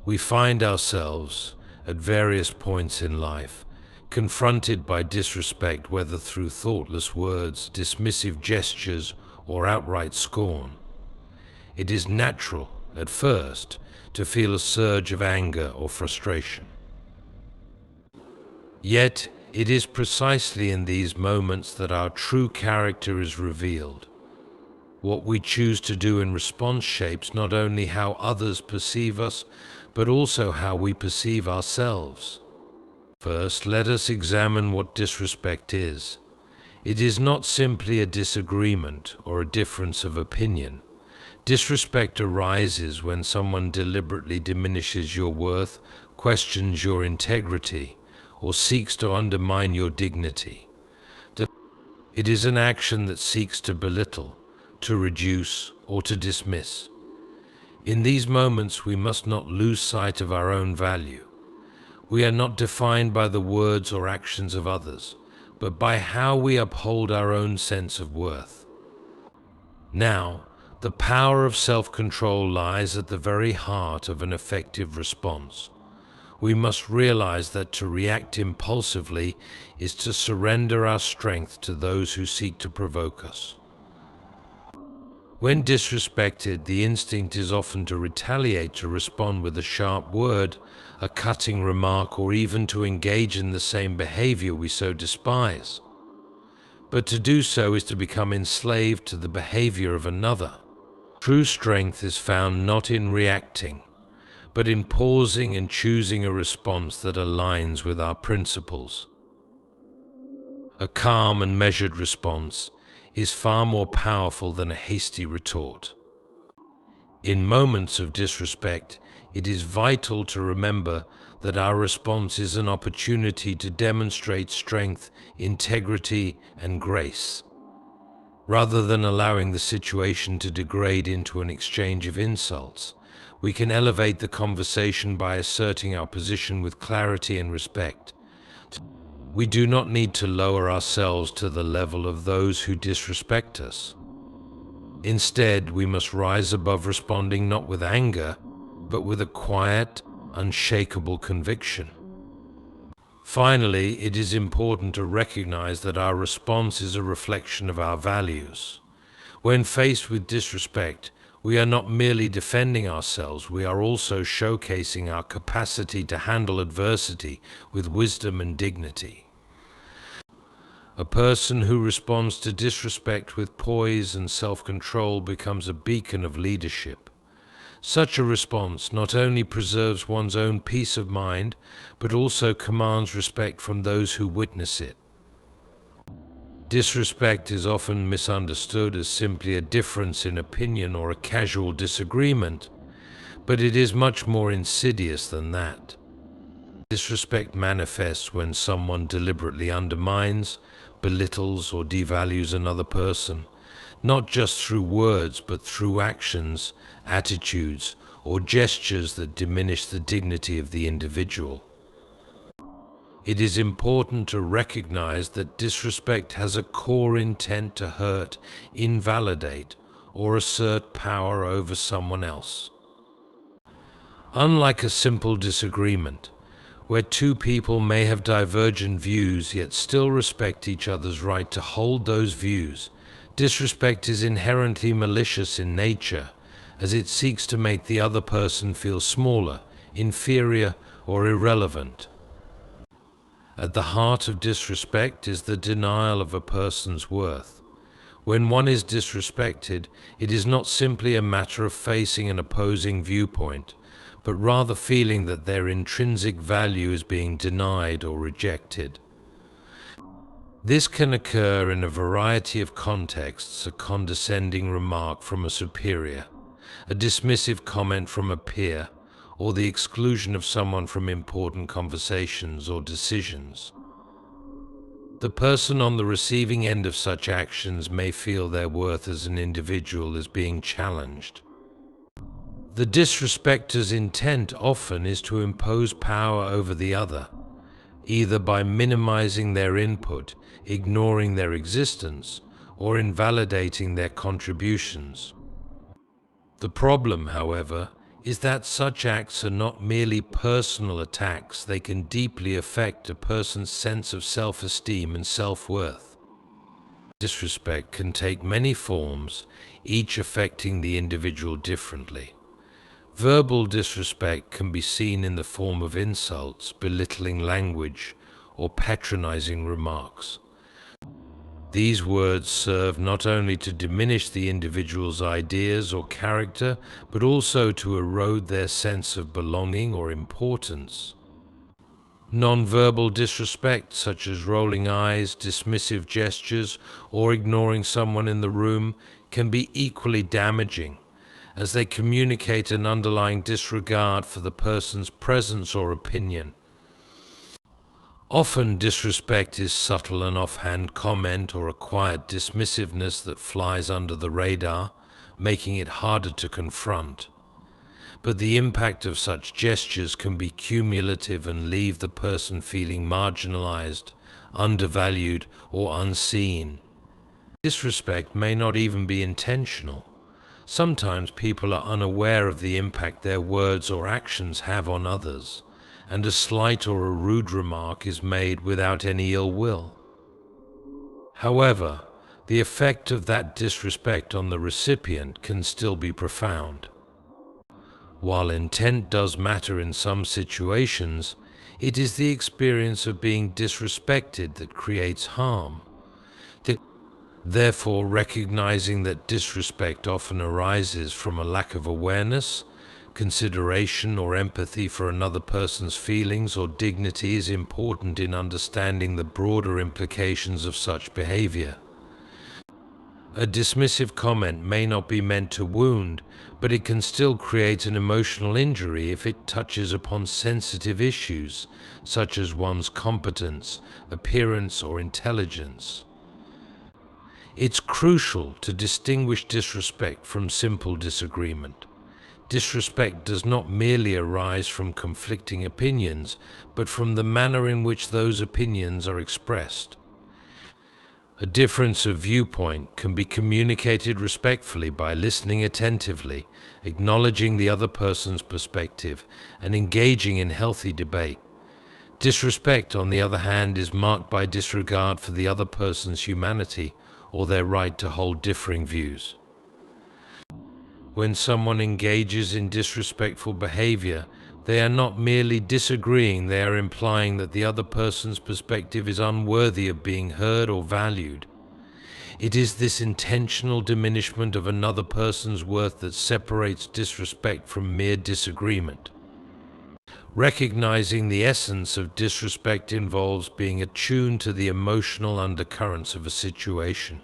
We find ourselves, at various points in life, confronted by disrespect, whether through thoughtless words, dismissive gestures, or outright scorn. It is natural, at first, to feel a surge of anger or frustration. Yet, it is precisely in these moments that our true character is revealed. What we choose to do in response shapes not only how others perceive us, but also how we perceive ourselves. First, let us examine what disrespect is. It is not simply a disagreement or a difference of opinion. Disrespect arises when someone deliberately diminishes your worth, questions your integrity, or seeks to undermine your dignity. It is an action that seeks to belittle, to reduce, or to dismiss. In these moments, we must not lose sight of our own value. We are not defined by the words or actions of others, but by how we uphold our own sense of worth. Now, the power of self-control lies at the very heart of an effective response. We must realize that to react impulsively is to surrender our strength to those who seek to provoke us. When disrespected, the instinct is often to retaliate, to respond with a sharp word, a cutting remark, or even to engage in the same behavior we so despise. But to do so is to become enslaved to the behavior of another. True strength is found not in reacting, but in pausing and choosing a response that aligns with our principles. A calm and measured response is far more powerful than a hasty retort. In moments of disrespect, it is vital to remember that our response is an opportunity to demonstrate strength, integrity, and grace. Rather than allowing the situation to degrade into an exchange of insults, we can elevate the conversation by asserting our position with clarity and respect. We do not need to lower ourselves to the level of those who disrespect us. Instead, we must rise above responding not with anger, but with a quiet, unshakable conviction. Finally, it is important to recognize that our response is a reflection of our values. When faced with disrespect, we are not merely defending ourselves, we are also showcasing our capacity to handle adversity with wisdom and dignity. A person who responds to disrespect with poise and self-control becomes a beacon of leadership. Such a response not only preserves one's own peace of mind, but also commands respect from those who witness it. Disrespect is often misunderstood as simply a difference in opinion or a casual disagreement, but it is much more insidious than that. Disrespect manifests when someone deliberately undermines, belittles, or devalues another person, not just through words, but through actions, attitudes, or gestures that diminish the dignity of the individual. It is important to recognize that disrespect has a core intent to hurt, invalidate, or assert power over someone else. Unlike a simple disagreement, where two people may have divergent views yet still respect each other's right to hold those views, disrespect is inherently malicious in nature, as it seeks to make the other person feel smaller, inferior, or irrelevant. At the heart of disrespect is the denial of a person's worth. When one is disrespected, it is not simply a matter of facing an opposing viewpoint, but rather feeling that their intrinsic value is being denied or rejected. This can occur in a variety of contexts: a condescending remark from a superior, a dismissive comment from a peer, or the exclusion of someone from important conversations or decisions. The person on the receiving end of such actions may feel their worth as an individual is being challenged. The disrespecter's intent often is to impose power over the other, either by minimizing their input, ignoring their existence, or invalidating their contributions. The problem, however, is that such acts are not merely personal attacks, they can deeply affect a person's sense of self-esteem and self-worth. Disrespect can take many forms, each affecting the individual differently. Verbal disrespect can be seen in the form of insults, belittling language, or patronizing remarks. These words serve not only to diminish the individual's ideas or character, but also to erode their sense of belonging or importance. Non-verbal disrespect, such as rolling eyes, dismissive gestures, or ignoring someone in the room, can be equally damaging, as they communicate an underlying disregard for the person's presence or opinion. Often disrespect is subtle, an offhand comment or a quiet dismissiveness that flies under the radar, making it harder to confront. But the impact of such gestures can be cumulative and leave the person feeling marginalized, undervalued, or unseen. Disrespect may not even be intentional. Sometimes people are unaware of the impact their words or actions have on others, and a slight or a rude remark is made without any ill will. However, the effect of that disrespect on the recipient can still be profound. While intent does matter in some situations, it is the experience of being disrespected that creates harm. Therefore, recognizing that disrespect often arises from a lack of awareness, consideration, or empathy for another person's feelings or dignity is important in understanding the broader implications of such behavior. A dismissive comment may not be meant to wound, but it can still create an emotional injury if it touches upon sensitive issues, such as one's competence, appearance, or intelligence. It's crucial to distinguish disrespect from simple disagreement. Disrespect does not merely arise from conflicting opinions, but from the manner in which those opinions are expressed. A difference of viewpoint can be communicated respectfully by listening attentively, acknowledging the other person's perspective, and engaging in healthy debate. Disrespect, on the other hand, is marked by disregard for the other person's humanity or their right to hold differing views. When someone engages in disrespectful behavior, they are not merely disagreeing, they are implying that the other person's perspective is unworthy of being heard or valued. It is this intentional diminishment of another person's worth that separates disrespect from mere disagreement. Recognizing the essence of disrespect involves being attuned to the emotional undercurrents of a situation.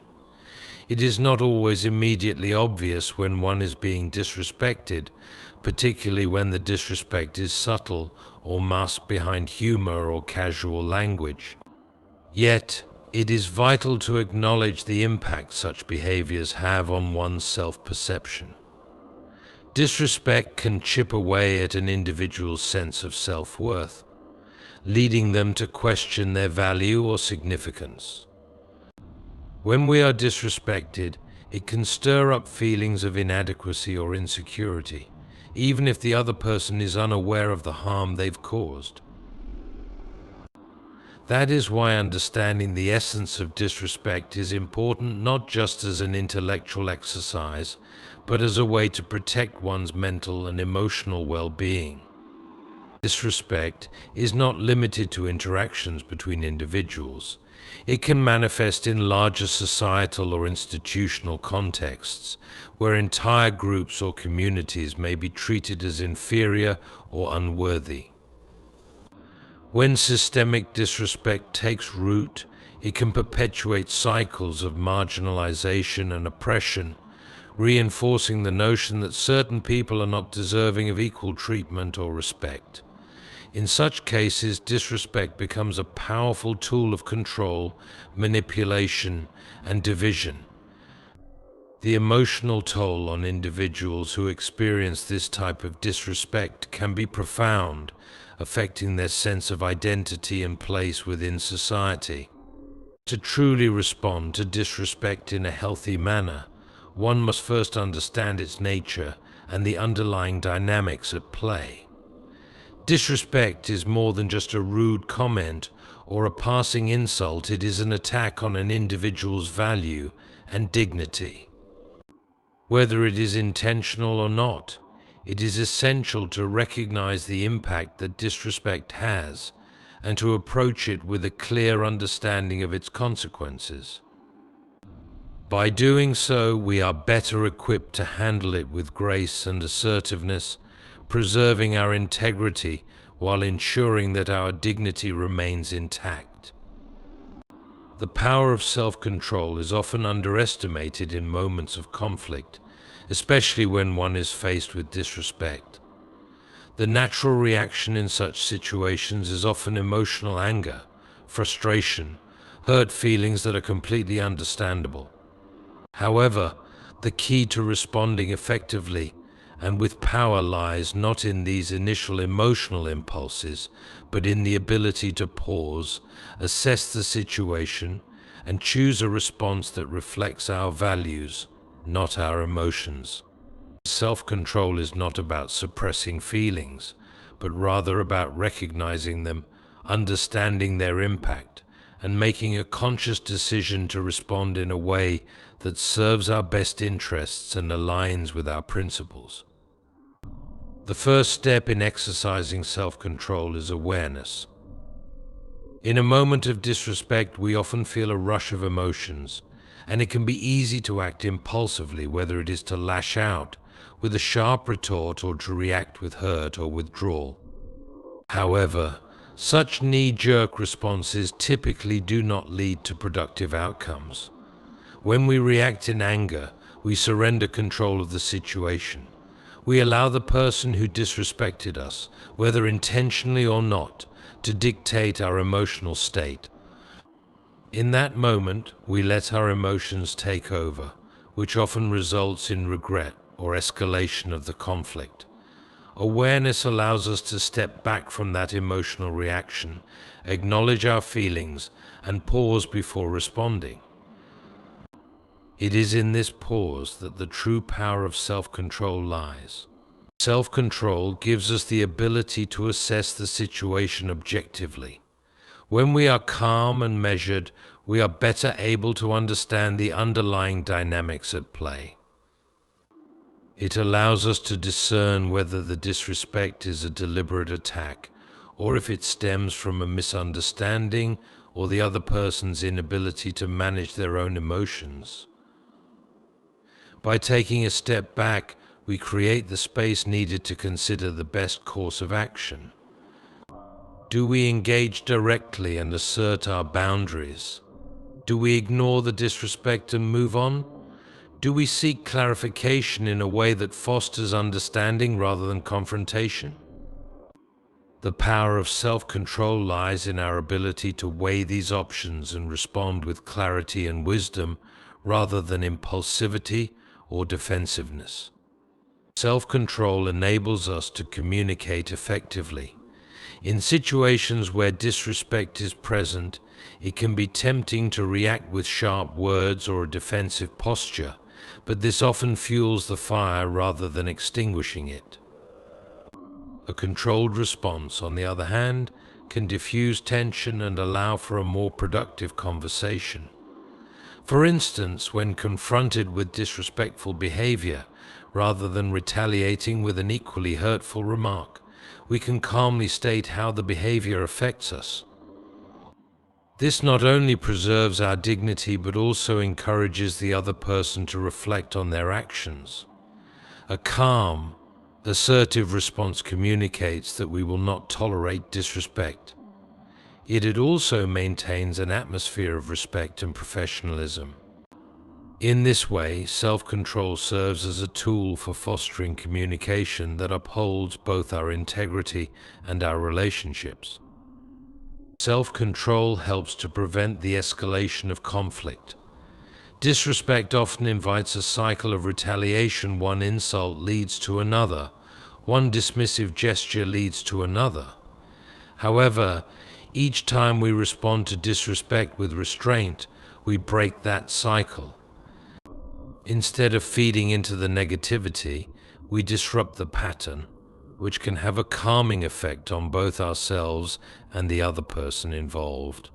It is not always immediately obvious when one is being disrespected, particularly when the disrespect is subtle or masked behind humor or casual language. Yet, it is vital to acknowledge the impact such behaviors have on one's self-perception. Disrespect can chip away at an individual's sense of self-worth, leading them to question their value or significance. When we are disrespected, it can stir up feelings of inadequacy or insecurity, even if the other person is unaware of the harm they've caused. That is why understanding the essence of disrespect is important, not just as an intellectual exercise, but as a way to protect one's mental and emotional well-being. Disrespect is not limited to interactions between individuals. It can manifest in larger societal or institutional contexts, where entire groups or communities may be treated as inferior or unworthy. When systemic disrespect takes root, it can perpetuate cycles of marginalization and oppression, reinforcing the notion that certain people are not deserving of equal treatment or respect. In such cases, disrespect becomes a powerful tool of control, manipulation, and division. The emotional toll on individuals who experience this type of disrespect can be profound, affecting their sense of identity and place within society. To truly respond to disrespect in a healthy manner, one must first understand its nature and the underlying dynamics at play. Disrespect is more than just a rude comment or a passing insult. It is an attack on an individual's value and dignity. Whether it is intentional or not, it is essential to recognize the impact that disrespect has and to approach it with a clear understanding of its consequences. By doing so, we are better equipped to handle it with grace and assertiveness, preserving our integrity while ensuring that our dignity remains intact. The power of self-control is often underestimated in moments of conflict, especially when one is faced with disrespect. The natural reaction in such situations is often emotional anger, frustration, hurt feelings that are completely understandable. However, the key to responding effectively and with power lies not in these initial emotional impulses, but in the ability to pause, assess the situation, and choose a response that reflects our values, not our emotions. Self-control is not about suppressing feelings, but rather about recognizing them, understanding their impact, and making a conscious decision to respond in a way that serves our best interests and aligns with our principles. The first step in exercising self-control is awareness. In a moment of disrespect, we often feel a rush of emotions, and it can be easy to act impulsively, whether it is to lash out with a sharp retort or to react with hurt or withdrawal. However, such knee-jerk responses typically do not lead to productive outcomes. When we react in anger, we surrender control of the situation. We allow the person who disrespected us, whether intentionally or not, to dictate our emotional state. In that moment, we let our emotions take over, which often results in regret or escalation of the conflict. Awareness allows us to step back from that emotional reaction, acknowledge our feelings, and pause before responding. It is in this pause that the true power of self-control lies. Self-control gives us the ability to assess the situation objectively. When we are calm and measured, we are better able to understand the underlying dynamics at play. It allows us to discern whether the disrespect is a deliberate attack, or if it stems from a misunderstanding or the other person's inability to manage their own emotions. By taking a step back, we create the space needed to consider the best course of action. Do we engage directly and assert our boundaries? Do we ignore the disrespect and move on? Do we seek clarification in a way that fosters understanding rather than confrontation? The power of self-control lies in our ability to weigh these options and respond with clarity and wisdom rather than impulsivity or defensiveness. Self-control enables us to communicate effectively. In situations where disrespect is present, it can be tempting to react with sharp words or a defensive posture, but this often fuels the fire rather than extinguishing it. A controlled response, on the other hand, can diffuse tension and allow for a more productive conversation. For instance, when confronted with disrespectful behavior, rather than retaliating with an equally hurtful remark, we can calmly state how the behavior affects us. This not only preserves our dignity but also encourages the other person to reflect on their actions. A calm, assertive response communicates that we will not tolerate disrespect. Yet it also maintains an atmosphere of respect and professionalism. In this way, self-control serves as a tool for fostering communication that upholds both our integrity and our relationships. Self-control helps to prevent the escalation of conflict. Disrespect often invites a cycle of retaliation. One insult leads to another. One dismissive gesture leads to another. However, each time we respond to disrespect with restraint, we break that cycle. Instead of feeding into the negativity, we disrupt the pattern, which can have a calming effect on both ourselves and the other person involved.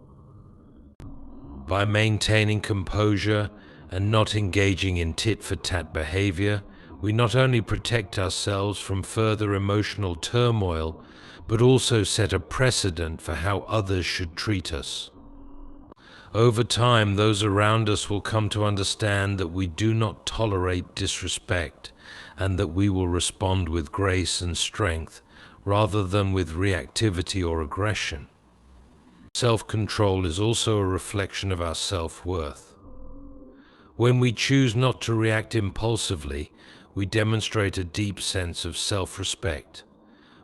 By maintaining composure and not engaging in tit-for-tat behavior, we not only protect ourselves from further emotional turmoil, but also set a precedent for how others should treat us. Over time, those around us will come to understand that we do not tolerate disrespect and that we will respond with grace and strength rather than with reactivity or aggression. Self-control is also a reflection of our self-worth. When we choose not to react impulsively, we demonstrate a deep sense of self-respect.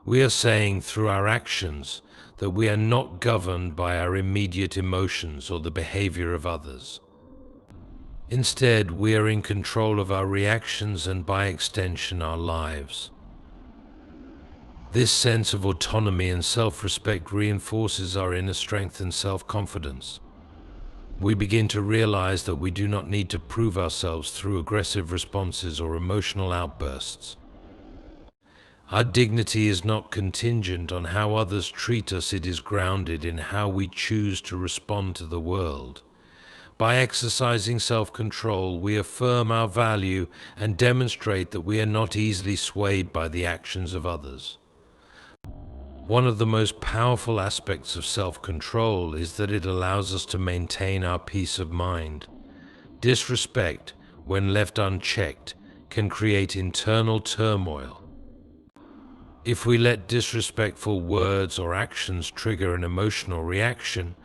We are saying through our actions that we are not governed by our immediate emotions or the behavior of others. Instead, we are in control of our reactions and, by extension, our lives. This sense of autonomy and self-respect reinforces our inner strength and self-confidence. We begin to realize that we do not need to prove ourselves through aggressive responses or emotional outbursts. Our dignity is not contingent on how others treat us, it is grounded in how we choose to respond to the world. By exercising self-control, we affirm our value and demonstrate that we are not easily swayed by the actions of others. One of the most powerful aspects of self-control is that it allows us to maintain our peace of mind. Disrespect, when left unchecked, can create internal turmoil. If we let disrespectful words or actions trigger an emotional reaction,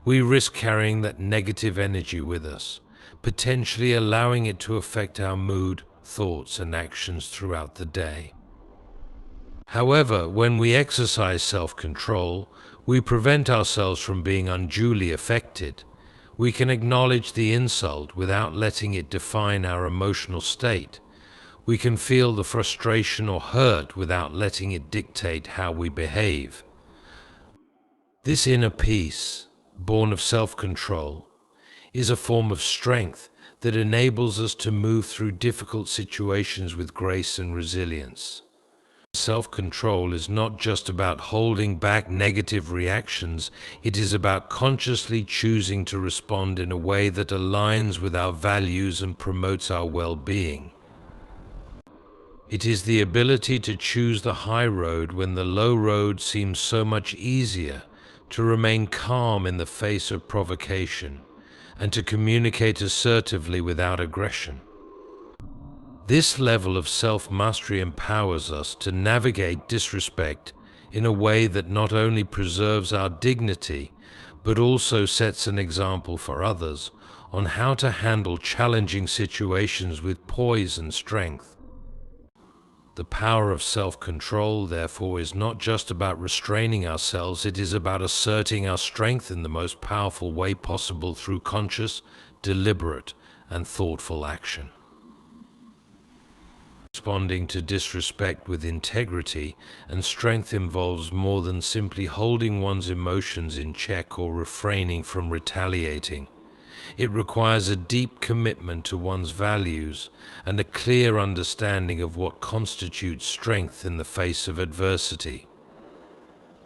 we risk carrying that negative energy with us, potentially allowing it to affect our mood, thoughts, and actions throughout the day. However, when we exercise self-control, we prevent ourselves from being unduly affected. We can acknowledge the insult without letting it define our emotional state. We can feel the frustration or hurt without letting it dictate how we behave. This inner peace, born of self-control, is a form of strength that enables us to move through difficult situations with grace and resilience. Self-control is not just about holding back negative reactions, it is about consciously choosing to respond in a way that aligns with our values and promotes our well-being. It is the ability to choose the high road when the low road seems so much easier, to remain calm in the face of provocation, and to communicate assertively without aggression. This level of self-mastery empowers us to navigate disrespect in a way that not only preserves our dignity, but also sets an example for others on how to handle challenging situations with poise and strength. The power of self-control, therefore, is not just about restraining ourselves, it is about asserting our strength in the most powerful way possible through conscious, deliberate, and thoughtful action. Responding to disrespect with integrity and strength involves more than simply holding one's emotions in check or refraining from retaliating. It requires a deep commitment to one's values and a clear understanding of what constitutes strength in the face of adversity.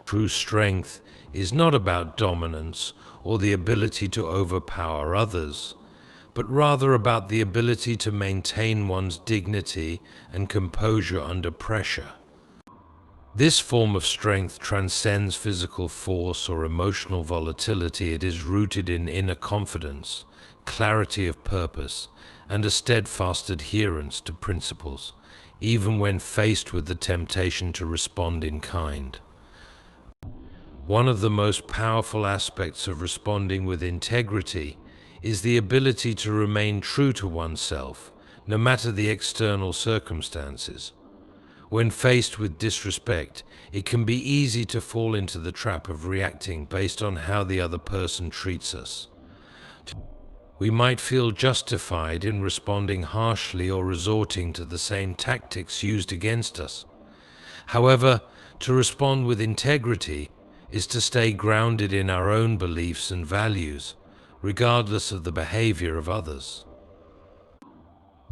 True strength is not about dominance or the ability to overpower others, but rather about the ability to maintain one's dignity and composure under pressure. This form of strength transcends physical force or emotional volatility. It is rooted in inner confidence, clarity of purpose, and a steadfast adherence to principles, even when faced with the temptation to respond in kind. One of the most powerful aspects of responding with integrity is the ability to remain true to oneself, no matter the external circumstances. When faced with disrespect, it can be easy to fall into the trap of reacting based on how the other person treats us. We might feel justified in responding harshly or resorting to the same tactics used against us. However, to respond with integrity is to stay grounded in our own beliefs and values, regardless of the behavior of others.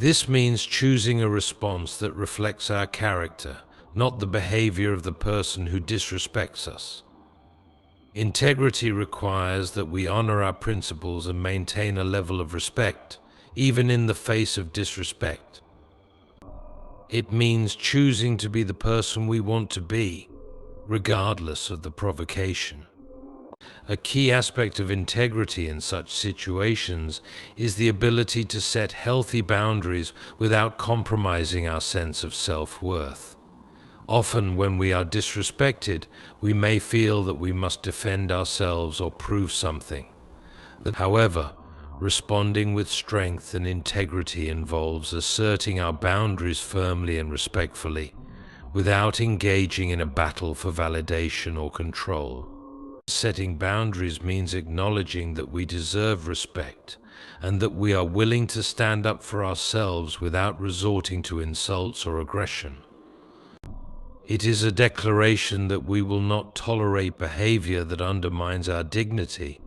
This means choosing a response that reflects our character, not the behavior of the person who disrespects us. Integrity requires that we honor our principles and maintain a level of respect, even in the face of disrespect. It means choosing to be the person we want to be, regardless of the provocation. A key aspect of integrity in such situations is the ability to set healthy boundaries without compromising our sense of self-worth. Often, when we are disrespected, we may feel that we must defend ourselves or prove something. However, responding with strength and integrity involves asserting our boundaries firmly and respectfully, without engaging in a battle for validation or control. Setting boundaries means acknowledging that we deserve respect and that we are willing to stand up for ourselves without resorting to insults or aggression. It is a declaration that we will not tolerate behavior that undermines our dignity,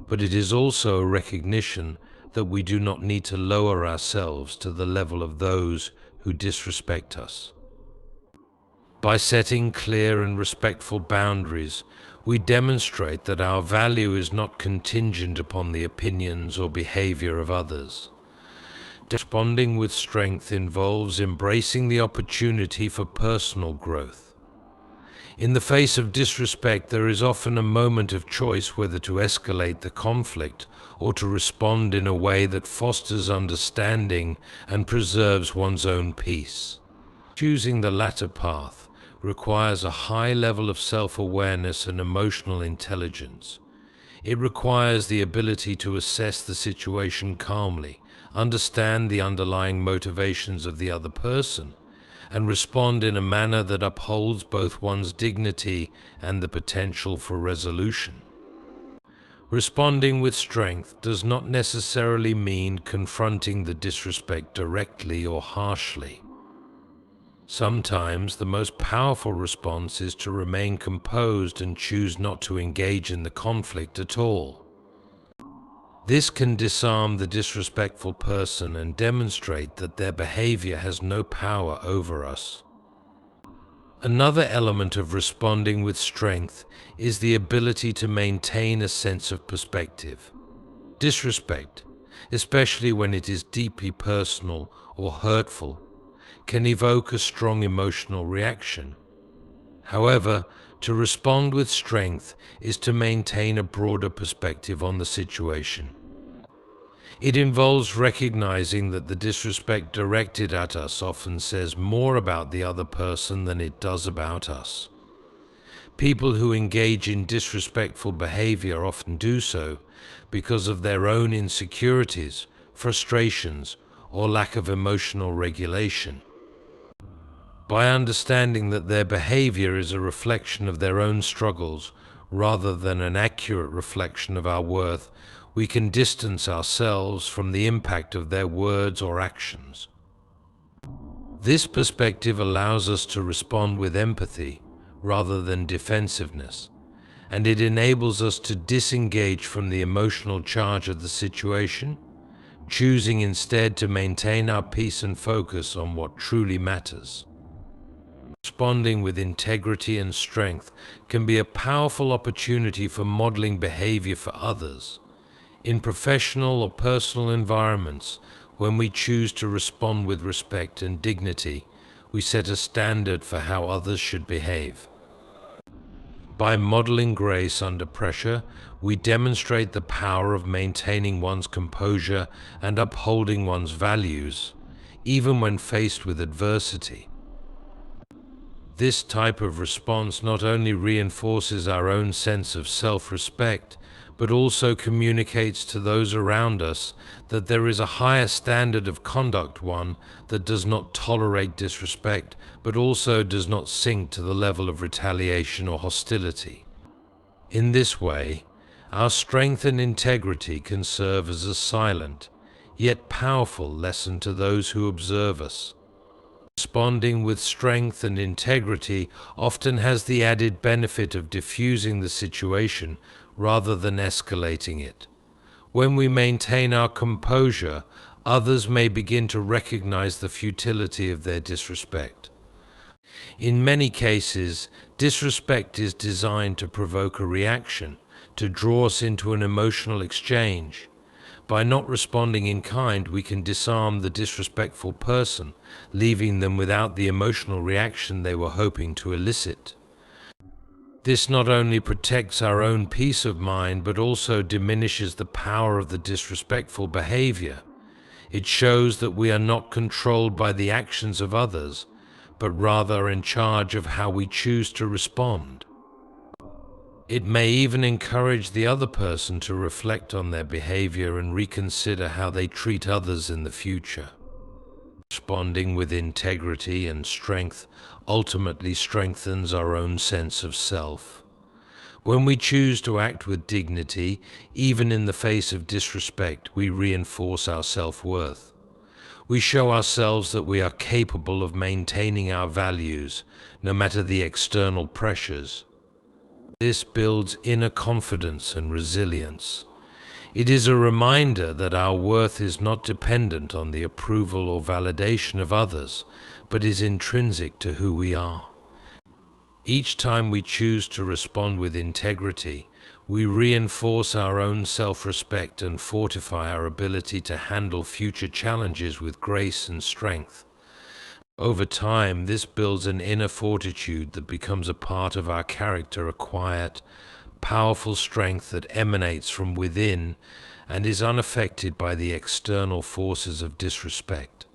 but it is also a recognition that we do not need to lower ourselves to the level of those who disrespect us. By setting clear and respectful boundaries, we demonstrate that our value is not contingent upon the opinions or behavior of others. Responding with strength involves embracing the opportunity for personal growth. In the face of disrespect, there is often a moment of choice whether to escalate the conflict or to respond in a way that fosters understanding and preserves one's own peace. Choosing the latter path requires a high level of self-awareness and emotional intelligence. It requires the ability to assess the situation calmly, understand the underlying motivations of the other person, and respond in a manner that upholds both one's dignity and the potential for resolution. Responding with strength does not necessarily mean confronting the disrespect directly or harshly. Sometimes the most powerful response is to remain composed and choose not to engage in the conflict at all. This can disarm the disrespectful person and demonstrate that their behavior has no power over us. Another element of responding with strength is the ability to maintain a sense of perspective. Disrespect, especially when it is deeply personal or hurtful, can evoke a strong emotional reaction. However, to respond with strength is to maintain a broader perspective on the situation. It involves recognizing that the disrespect directed at us often says more about the other person than it does about us. People who engage in disrespectful behavior often do so because of their own insecurities, frustrations, or lack of emotional regulation. By understanding that their behavior is a reflection of their own struggles rather than an accurate reflection of our worth, we can distance ourselves from the impact of their words or actions. This perspective allows us to respond with empathy rather than defensiveness, and it enables us to disengage from the emotional charge of the situation, choosing instead to maintain our peace and focus on what truly matters. Responding with integrity and strength can be a powerful opportunity for modeling behavior for others. In professional or personal environments, when we choose to respond with respect and dignity, we set a standard for how others should behave. By modeling grace under pressure, we demonstrate the power of maintaining one's composure and upholding one's values, even when faced with adversity. This type of response not only reinforces our own sense of self-respect, but also communicates to those around us that there is a higher standard of conduct, one that does not tolerate disrespect, but also does not sink to the level of retaliation or hostility. In this way, our strength and integrity can serve as a silent, yet powerful lesson to those who observe us. Responding with strength and integrity often has the added benefit of diffusing the situation rather than escalating it. When we maintain our composure, others may begin to recognize the futility of their disrespect. In many cases, disrespect is designed to provoke a reaction, to draw us into an emotional exchange. By not responding in kind, we can disarm the disrespectful person, leaving them without the emotional reaction they were hoping to elicit. This not only protects our own peace of mind, but also diminishes the power of the disrespectful behavior. It shows that we are not controlled by the actions of others, but rather in charge of how we choose to respond. It may even encourage the other person to reflect on their behavior and reconsider how they treat others in the future. Responding with integrity and strength ultimately strengthens our own sense of self. When we choose to act with dignity, even in the face of disrespect, we reinforce our self-worth. We show ourselves that we are capable of maintaining our values, no matter the external pressures. This builds inner confidence and resilience. It is a reminder that our worth is not dependent on the approval or validation of others, but is intrinsic to who we are. Each time we choose to respond with integrity, we reinforce our own self-respect and fortify our ability to handle future challenges with grace and strength. Over time, this builds an inner fortitude that becomes a part of our character, a quiet, powerful strength that emanates from within and is unaffected by the external forces of disrespect.